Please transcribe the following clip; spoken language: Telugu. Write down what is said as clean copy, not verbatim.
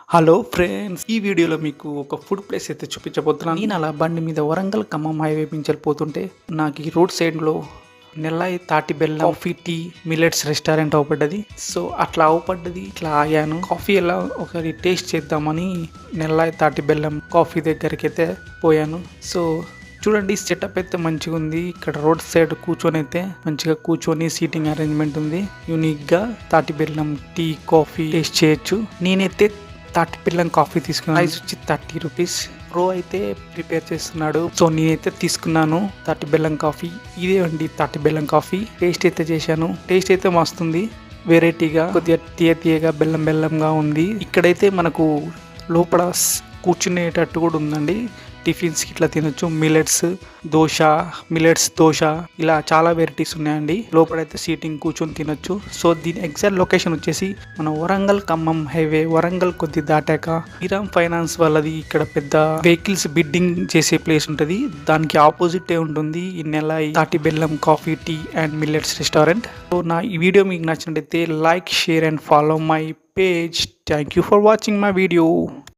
హలో ఫ్రెండ్స్, ఈ వీడియోలో మీకు ఒక ఫుడ్ ప్లేస్ అయితే చూపించబోతున్నాను. నేను అలా బండి మీద వరంగల్ ఖమ్మం హైవే నుంచి వెళ్ళిపోతుంటే నాకు ఈ రోడ్ సైడ్లో నెల్లాయి తాటి బెల్లం కాఫీ టీ మిల్లెట్స్ రెస్టారెంట్ అవపడ్డది. సో అట్లా అవపడ్డది, ఇట్లా ఆగాను. కాఫీ ఎలా ఒకసారి టేస్ట్ చేద్దామని నెల్లాయి తాటి బెల్లం కాఫీ దగ్గరికి అయితే పోయాను. సో చూడండి, సెటప్ అయితే మంచిగా ఉంది. ఇక్కడ రోడ్ సైడ్ కూర్చొని అయితే మంచిగా కూర్చొని సీటింగ్ అరేంజ్మెంట్ ఉంది. యూనిక్ గా తాటి బెల్లం టీ కాఫీ టేస్ట్ చేయొచ్చు. నేనైతే తాటి బెల్లం కాఫీ తీసుకున్నాను. ప్రైస్ వచ్చి 30 రూపీస్. బ్రో అయితే ప్రిపేర్ చేస్తున్నాడు, సో నేనైతే తీసుకున్నాను తాటి బెల్లం కాఫీ. ఇదే అండి తాటి బెల్లం కాఫీ. టేస్ట్ అయితే చేశాను. టేస్ట్ అయితే మస్తుంది, వెరైటీగా కొద్దిగా తీయగా బెల్లం బెల్లంగా ఉంది. ఇక్కడైతే మనకు లోపల కూర్చునేటట్టు కూడా ఉందండి. టిఫిన్స్కి ఇట్లా తినొచ్చు. మిల్లెట్స్ దోశ ఇలా చాలా వెరైటీస్ ఉన్నాయండి. లోపలైతే సీటింగ్ కూర్చొని తినొచ్చు. సో దీని ఎగ్జాక్ట్ లొకేషన్ వచ్చేసి మన వరంగల్ ఖమ్మం హైవే, వరంగల్ కొద్ది దాటాక శ్రీరామ్ ఫైనాన్స్ వాళ్ళది ఇక్కడ పెద్ద వెహికల్స్ బిడ్డింగ్ చేసే ప్లేస్ ఉంటుంది. దానికి ఆపోజిట్ ఉంటుంది ఈ నెల తాటి బెల్లం coffee tea and millets restaurant. So నా ఈ వీడియో మీకు నచ్చినట్లయితే like, share and follow my page. Thank you for watching my video.